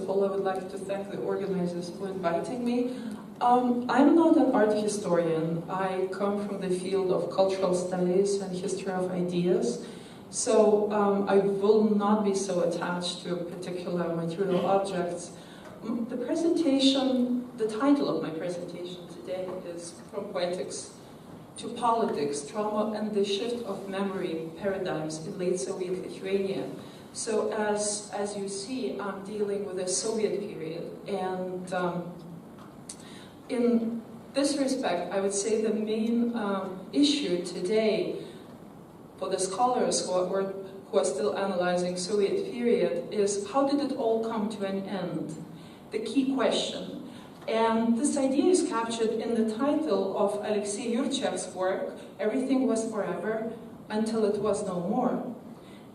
all, I would like to thank the organizers for inviting me. I'm not an art historian. I come from the field of cultural studies and history of ideas. So I will not be so attached to particular material objects. The title of my presentation today is From Poetics to Politics, Trauma and the Shift of Memory Paradigms in Late Soviet Lithuania. So as you see, I'm dealing with the Soviet period, and in this respect, I would say the main issue today for the scholars who are still analyzing Soviet period is how did it all come to an end? The key question. And this idea is captured in the title of Alexei Yurchev's work, Everything Was Forever Until It Was No More.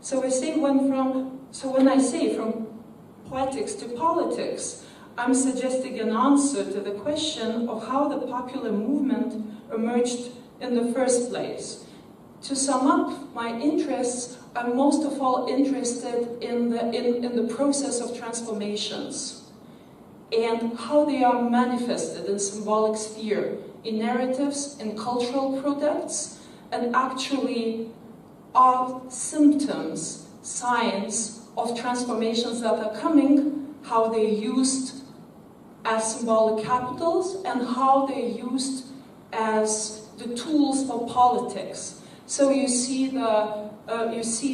So when I say from poetics to politics, I'm suggesting an answer to the question of how the popular movement emerged in the first place. To sum up my interests, I'm most of all interested in the process of transformations and how they are manifested in symbolic sphere, in narratives, in cultural products, and actually are symptoms, signs of transformations that are coming, how they're used as symbolic capitals, and how they're used as the tools for politics. So you see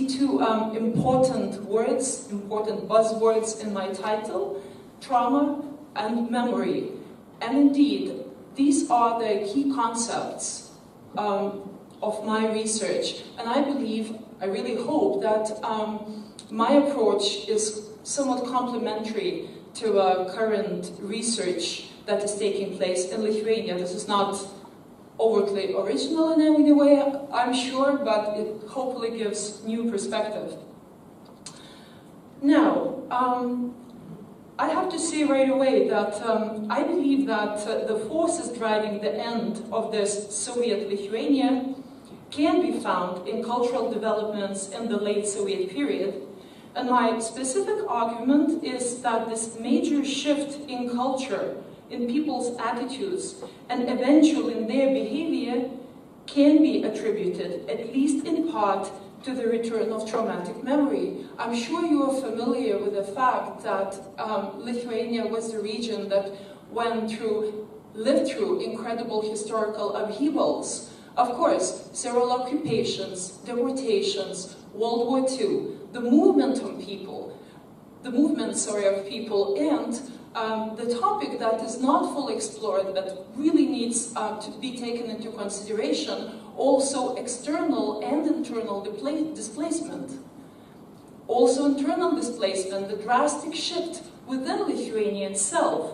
two important words, important buzzwords in my title: trauma and memory. And indeed, these are the key concepts of my research. And I really hope that my approach is somewhat complementary to current research that is taking place in Lithuania. This is not overtly original in any way, I'm sure, but it hopefully gives new perspective. Now, I have to say right away that I believe that the forces driving the end of this Soviet Lithuania can be found in cultural developments in the late Soviet period. And my specific argument is that this major shift in culture, in people's attitudes, and eventually in their behavior can be attributed, at least in part, to the return of traumatic memory. I'm sure you are familiar with the fact that Lithuania was the region that lived through incredible historical upheavals. Of course, several occupations, deportations, World War II, the movement of people, and the topic that is not fully explored, that really needs to be taken into consideration, also external and internal displacement. Also internal displacement, the drastic shift within Lithuania itself,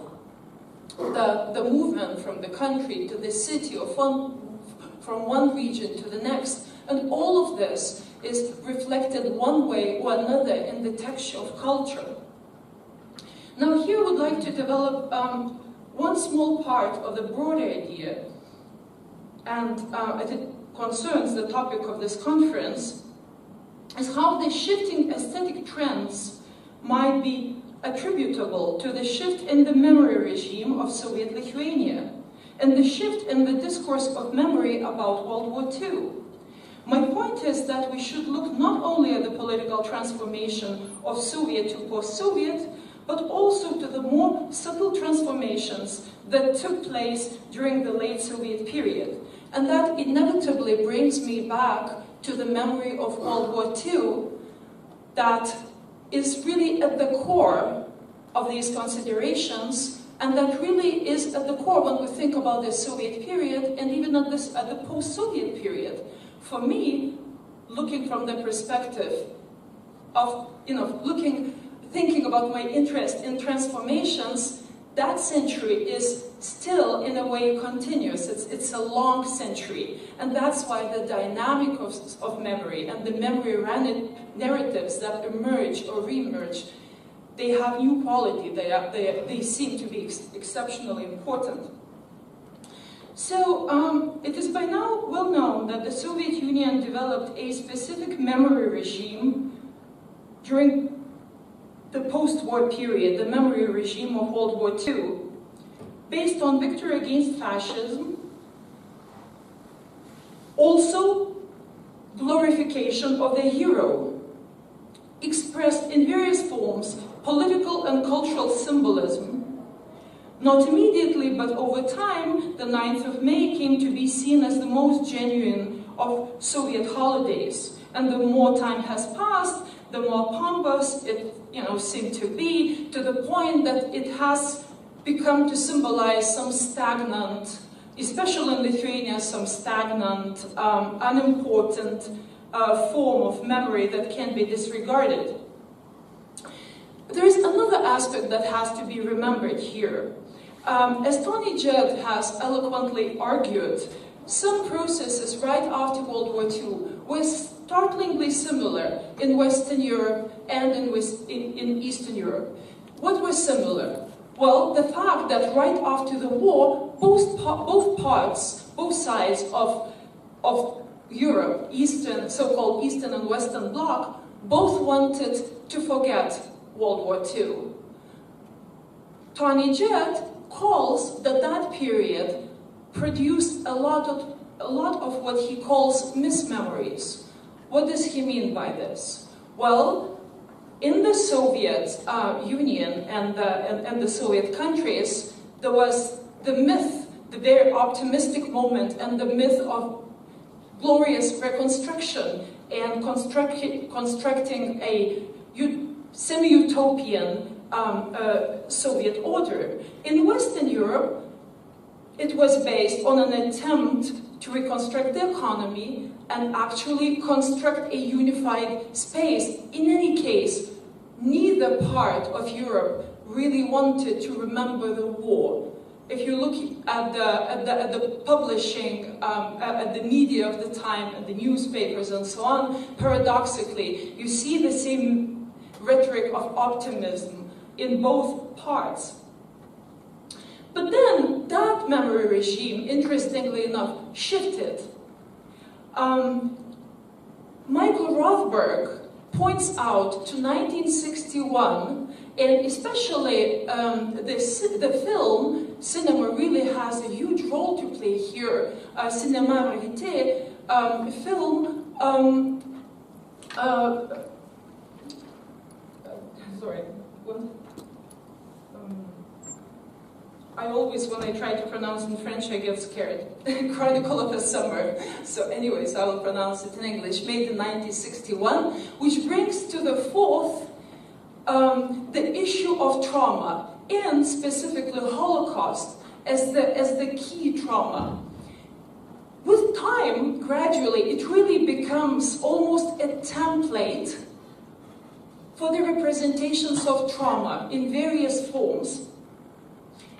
the movement from the country to the city, or from one region to the next, and all of this is reflected one way or another in the texture of culture. Now here I would like to develop one small part of the broader idea, and it concerns the topic of this conference, is how the shifting aesthetic trends might be attributable to the shift in the memory regime of Soviet Lithuania, and the shift in the discourse of memory about World War II. My point is that we should look not only at the political transformation of Soviet to post-Soviet, but also to the more subtle transformations that took place during the late Soviet period. And that inevitably brings me back to the memory of World War II that is really at the core of these considerations, and that really is at the core when we think about the Soviet period and even at the post-Soviet period. For me, looking from the perspective of, thinking about my interest in transformations, that century is still, in a way, continuous. It's a long century. And that's why the dynamic of memory and the memory narratives that emerge or re-emerge, they have new quality. They seem to be exceptionally important. So, it is by now well known that the Soviet Union developed a specific memory regime during the post-war period, the memory regime of World War II, based on victory against fascism, also glorification of the hero, expressed in various forms, political and cultural symbolism. Not immediately, but over time, the 9th of May came to be seen as the most genuine of Soviet holidays. And the more time has passed, the more pompous it seemed to be, to the point that it has become to symbolize some stagnant, especially in Lithuania, some stagnant, unimportant form of memory that can be disregarded. There is another aspect that has to be remembered here. As Tony Judd has eloquently argued, some processes right after World War II were startlingly similar in Western Europe and in Eastern Europe. What was similar? Well, the fact that right after the war, both sides of Europe, so-called Eastern and Western Bloc, both wanted to forget World War II. Tony Judd calls that period produced a lot of what he calls mismemories. What does he mean by this? Well, in the Soviet Union and the Soviet countries, there was the myth, the very optimistic moment, and the myth of glorious reconstruction and constructing a semi-utopian Soviet order. In Western Europe, it was based on an attempt to reconstruct the economy and actually construct a unified space. In any case, neither part of Europe really wanted to remember the war. If you look at the publishing, at the media of the time, at the newspapers and so on, paradoxically, you see the same rhetoric of optimism in both parts. But then that memory regime, interestingly enough, shifted. Michael Rothberg points out to 1961, and especially the film, cinema really has a huge role to play here. Cinéma Vérité, film, sorry, what? I always, when I try to pronounce in French, I get scared. Chronicle of a Summer. So anyways, I will pronounce it in English. Made in 1961, which brings to the fore the issue of trauma, and specifically Holocaust as the key trauma. With time, gradually, it really becomes almost a template for the representations of trauma in various forms.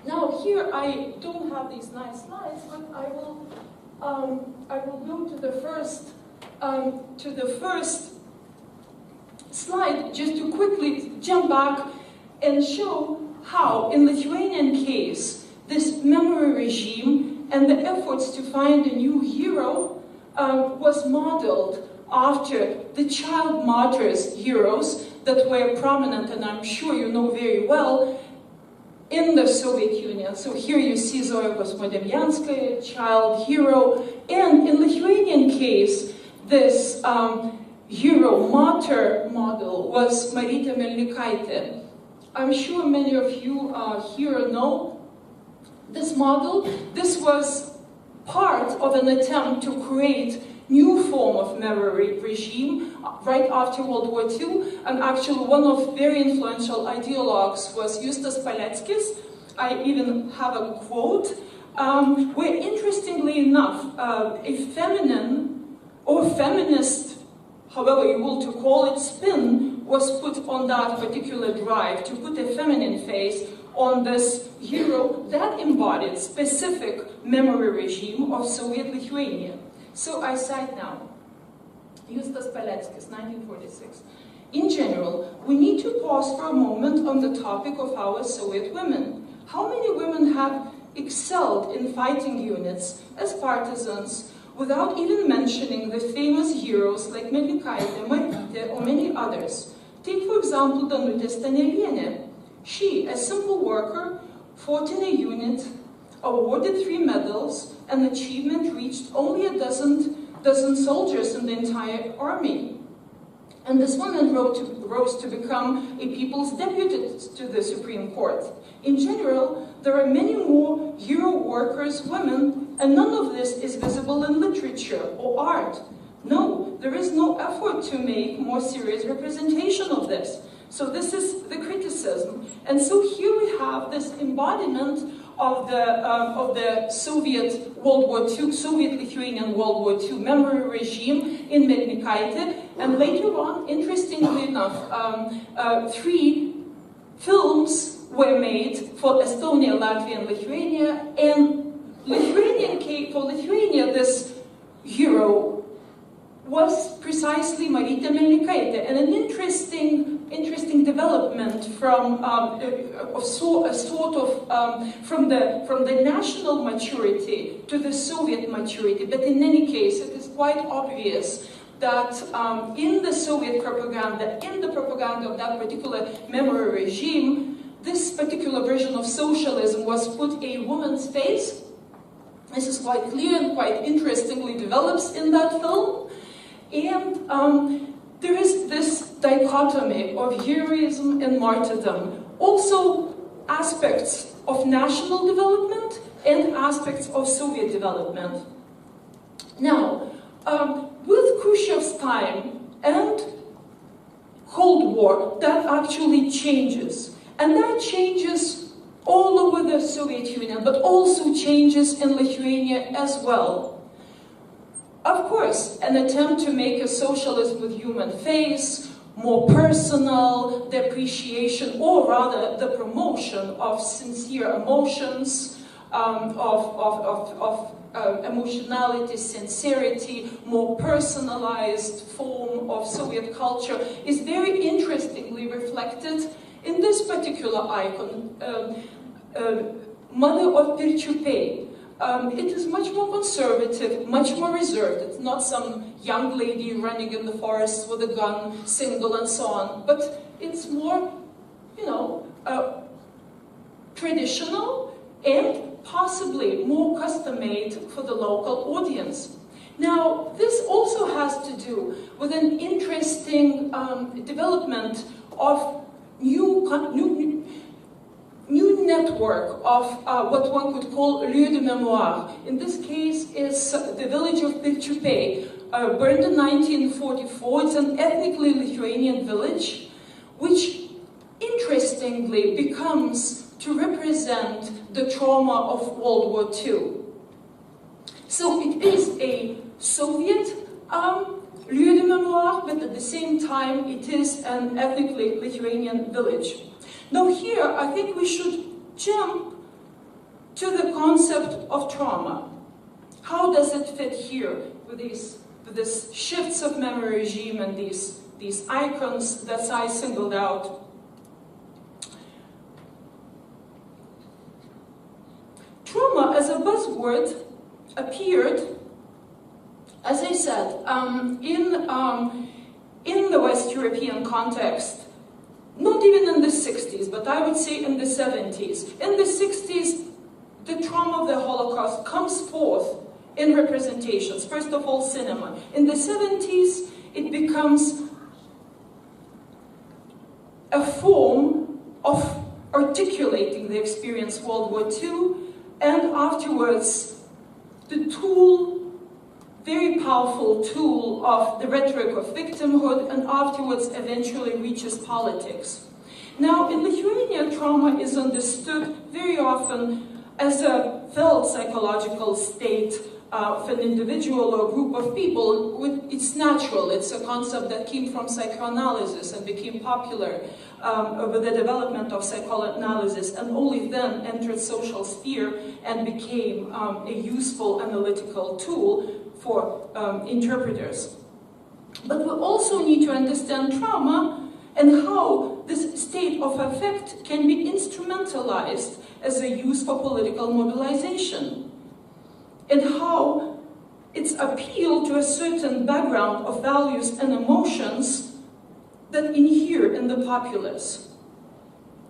Now here I don't have these nice slides, but I will go to the first slide just to quickly jump back and show how, in Lithuanian case, this memory regime and the efforts to find a new hero was modeled after the child martyrs heroes that were prominent, and I'm sure you know very well, in the Soviet Union. So here you see Zoya Kosmodemyanskaya, child hero, and in Lithuanian case, this hero martyr model was Marytė Melnikaitė. I'm sure many of you here know this model. This was part of an attempt to create new form of memory regime right after World War II, and actually one of very influential ideologues was Justas Paleckis. I even have a quote, where interestingly enough, a feminine or feminist, however you will to call it, spin was put on that particular drive to put a feminine face on this hero that embodied specific memory regime of Soviet Lithuania. So I cite now, Justas Paleckis, 1946. In general, we need to pause for a moment on the topic of our Soviet women. How many women have excelled in fighting units as partisans without even mentioning the famous heroes like Melnikaitė, Marytė, or many others? Take, for example, Danutė Stanelienė. She, a simple worker, fought in a unit, awarded 3 medals, an achievement reached only a dozen soldiers in the entire army. And this woman rose to become a people's deputy to the Supreme Court. In general, there are many more hero workers, women, and none of this is visible in literature or art. No, there is no effort to make more serious representation of this. So this is the criticism. And so here we have this embodiment of the Soviet World War II, Soviet-Lithuanian World War II memory regime in Melnikaitė. And later on, interestingly enough, 3 films were made for Estonia, Latvia, and Lithuania. And for Lithuania, this hero was precisely Marytė Melnikaitė, and an interesting development from from the national maturity to the Soviet maturity. But in any case, it is quite obvious that in the Soviet propaganda, in the propaganda of that particular memory regime, this particular version of socialism was put a woman's face. This is quite clear and quite interestingly develops in that film. And there is this dichotomy of heroism and martyrdom. Also aspects of national development and aspects of Soviet development. Now, with Khrushchev's time and Cold War, that actually changes. And that changes all over the Soviet Union, but also changes in Lithuania as well. Of course, an attempt to make a socialism with human face, more personal, the appreciation, or rather the promotion of sincere emotions, emotionality, sincerity, more personalized form of Soviet culture is very interestingly reflected in this particular icon, Mother of Pirčiupiai. It is much more conservative, much more reserved. It's not some young lady running in the forest with a gun, single and so on. But it's more, traditional and possibly more custom-made for the local audience. Now, this also has to do with an interesting development of new network of what one could call lieu de mémoire. In this case, is the village of Pirčiupiai, burned in 1944. It's an ethnically Lithuanian village, which interestingly becomes to represent the trauma of World War II. So it is a Soviet lieu de mémoire, but at the same time it is an ethnically Lithuanian village. Now here, I think we should jump to the concept of trauma. How does it fit here with these shifts of memory regime and these icons that I singled out? Trauma as a buzzword appeared, as I said, in the West European context. Not even in the 60s, but I would say in the 70s. In the 60s, the trauma of the Holocaust comes forth in representations. First of all, cinema. In the 70s, it becomes a form of articulating the experience of World War II, and afterwards, the tool, very powerful tool of the rhetoric of victimhood, and afterwards eventually reaches politics. Now, in Lithuania, trauma is understood very often as a felt psychological state of an individual or group of people. It's natural. It's a concept that came from psychoanalysis and became popular with the development of psychoanalysis, and only then entered social sphere and became a useful analytical tool for interpreters. But we also need to understand trauma and how this state of affect can be instrumentalized as a use for political mobilization, and how its appeal to a certain background of values and emotions that inhere in the populace.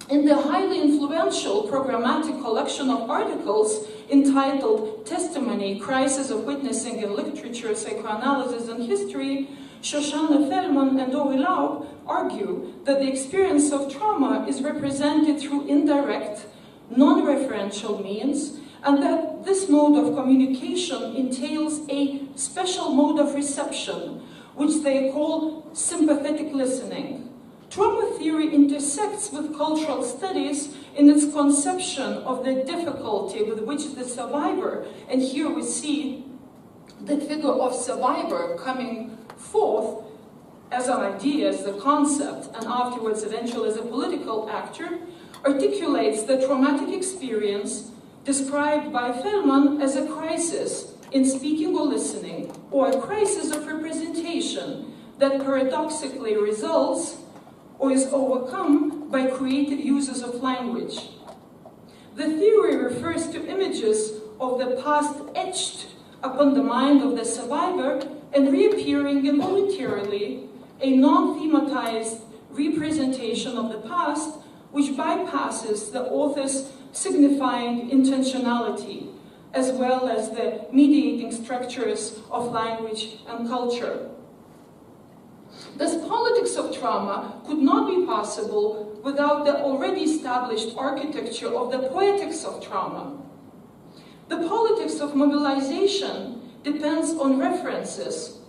In the highly influential programmatic collection of articles entitled Testimony, Crisis of Witnessing in Literature, Psychoanalysis and History, Shoshana Feldman and Davoliūtė argue that the experience of trauma is represented through indirect, non-referential means, and that this mode of communication entails a special mode of reception, which they call sympathetic listening. Trauma theory intersects with cultural studies in its conception of the difficulty with which the survivor, and here we see the figure of survivor coming forth as an idea, as the concept, and afterwards eventually as a political actor, articulates the traumatic experience described by Feldman as a crisis in speaking or listening, or a crisis of representation that paradoxically results or is overcome by creative uses of language. The theory refers to images of the past etched upon the mind of the survivor and reappearing involuntarily, a non-thematized representation of the past which bypasses the author's signifying intentionality, as well as the mediating structures of language and culture. Thus, politics of trauma could not be possible without the already established architecture of the poetics of trauma. The politics of mobilization depends on references,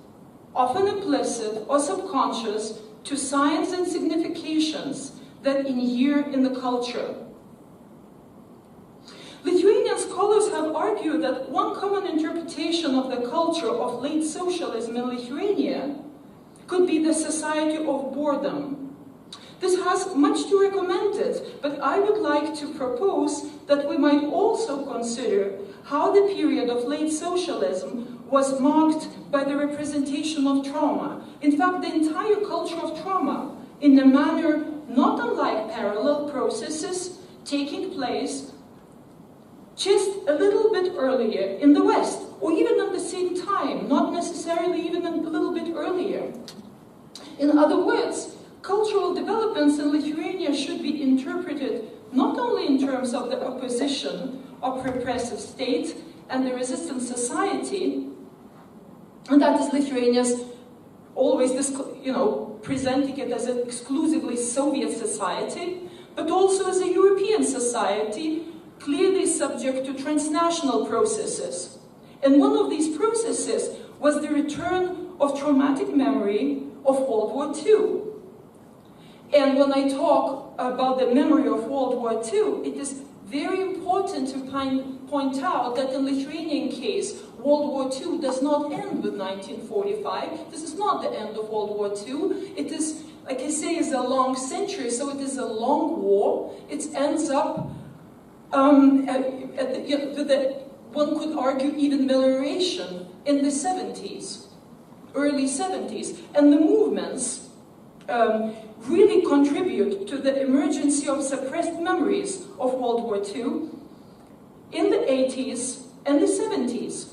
often implicit or subconscious, to signs and significations that inhere in the culture. Lithuanian scholars have argued that one common interpretation of the culture of late socialism in Lithuania could be the society of boredom. This has much to recommend it, but I would like to propose that we might also consider how the period of late socialism was marked by the representation of trauma. In fact, the entire culture of trauma, in a manner not unlike parallel processes taking place just a little bit earlier in the West, or even at the same time, not necessarily even a little bit earlier. In other words, cultural developments in Lithuania should be interpreted not only in terms of the opposition of repressive state and the resistant society, and that is Lithuania's always presenting it as an exclusively Soviet society, but also as a European society clearly subject to transnational processes. And one of these processes was the return of traumatic memory of World War II. And when I talk about the memory of World War II, it is very important to point out that in the Lithuanian case, World War II does not end with 1945. This is not the end of World War II. It is, like I say, is a long century, so it is a long war. It ends up one could argue even amelioration in the 70s, early 70s. And the movements really contribute to the emergence of suppressed memories of World War II in the 80s and the 70s.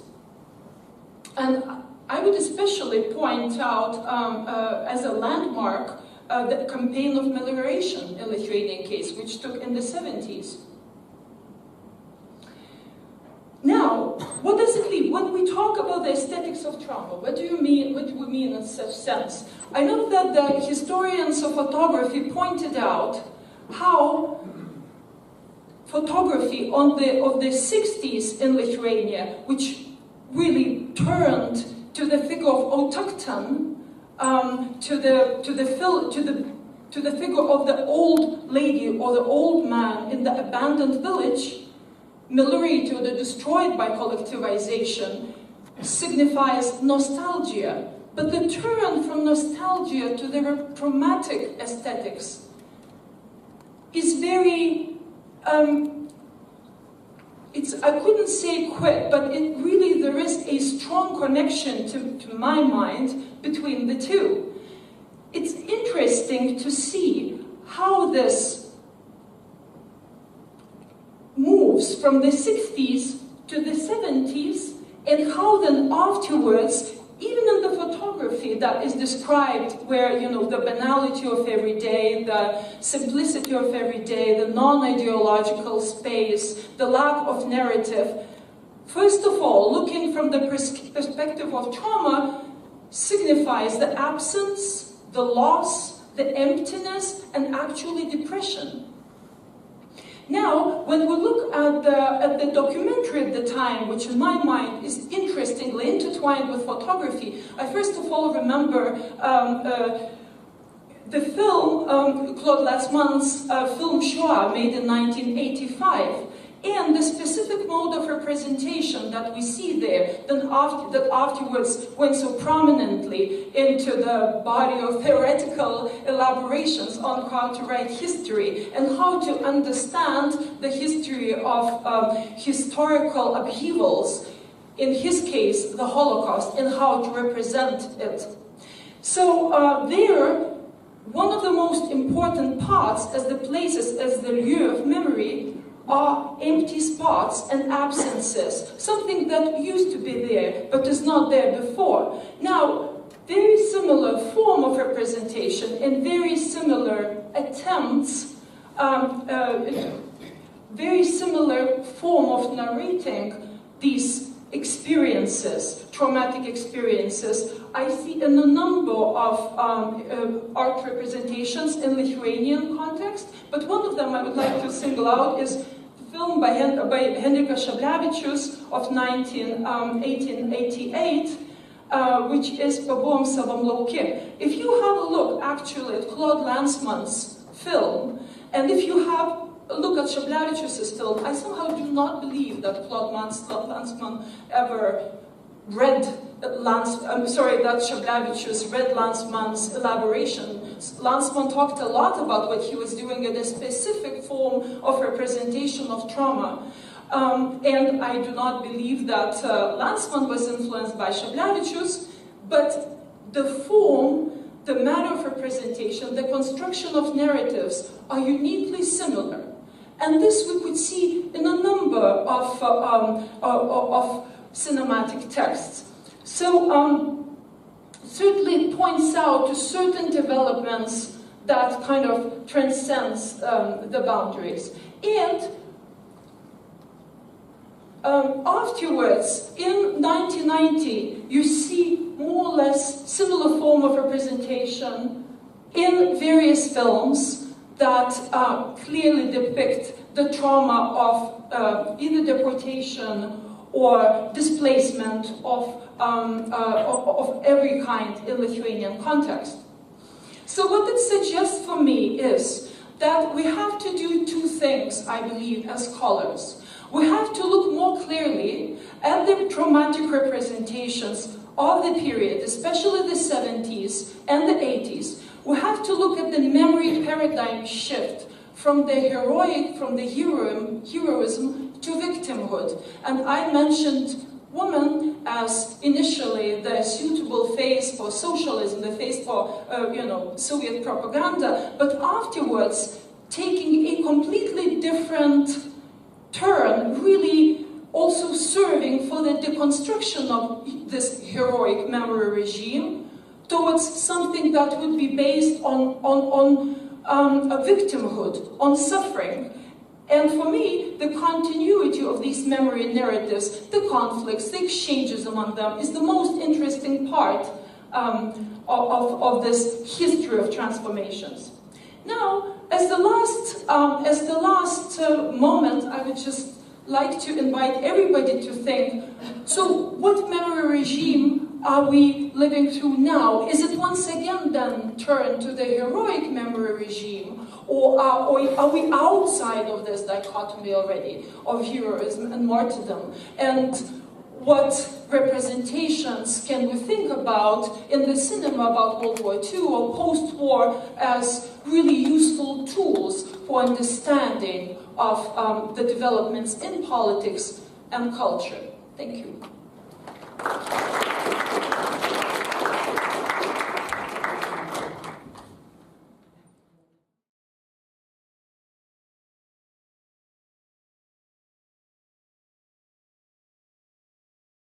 And I would especially point out as a landmark the campaign of amelioration in the Lithuanian case, which took in the 70s. Now, what does it mean? When we talk about the aesthetics of trauma, what do we mean in such sense? I know that the historians of photography pointed out how photography of the 60s in Lithuania, which really turned to the figure of autochthon, to the figure of the old lady or the old man in the abandoned village, ameliorated or destroyed by collectivization, signifies nostalgia. But the turn from nostalgia to the traumatic aesthetics is very, I couldn't say quick, but there is a strong connection to my mind between the two. It's interesting to see how this moves from the 60s to the 70s, and how then afterwards, even in the photography, photography that is described where, you know, the banality of every day, the simplicity of every day, the non-ideological space, the lack of narrative, first of all, looking from the perspective of trauma, signifies the absence, the loss, the emptiness, and actually depression. Now, when we look at the documentary at the time, which in my mind is interestingly intertwined with photography, I first of all remember the film, Claude Lanzmann's film Shoah, made in 1985. And the specific mode of representation that we see there, that afterwards went so prominently into the body of theoretical elaborations on how to write history and how to understand the history of historical upheavals, in his case, the Holocaust, and how to represent it. So there, one of the most important parts as the places, as the lieu of memory, are empty spots and absences, something that used to be there but is not there before. Now, very similar form of representation and very similar attempts, very similar form of narrating these experiences, traumatic experiences, I see in a number of art representations in Lithuanian context, but one of them I would like to single out is the film by Henrikas Šablevičius of 1888, which is Pabuvom savam lauke. If you have a look actually at Claude Lanzmann's film, and if you have a look at Šablevičius's film, I somehow do not believe that Claude Lanzmann ever read that Šablevičius read Lanzmann's elaboration. Lanzmann talked a lot about what he was doing in a specific form of representation of trauma. And I do not believe that Lanzmann was influenced by Šablevičius, but the form, the matter of representation, the construction of narratives are uniquely similar. And this we could see in a number of cinematic texts. So certainly it points out to certain developments that kind of transcends the boundaries. And afterwards, in 1990, you see more or less similar form of representation in various films that clearly depict the trauma of either deportation or displacement of every kind in Lithuanian context. So what it suggests for me is that we have to do two things, I believe, as scholars. We have to look more clearly at the traumatic representations of the period, especially the 70s and the 80s. We have to look at the memory paradigm shift from the heroic, from the heroism to victimhood. And I mentioned woman as initially the suitable face for socialism, the face for Soviet propaganda, but afterwards taking a completely different turn, really also serving for the deconstruction of this heroic memory regime towards something that would be based on a victimhood, on suffering. And for me, the continuity of these memory narratives, the conflicts, the exchanges among them, is the most interesting part of this history of transformations. Now, as the last moment, I would just like to invite everybody to think, so what memory regime are we living through now? Is it once again then turned to the heroic memory regime, or are we outside of this dichotomy already of heroism and martyrdom? And what representations can we think about in the cinema about World War II or post-war as really useful tools for understanding of the developments in politics and culture? Thank you.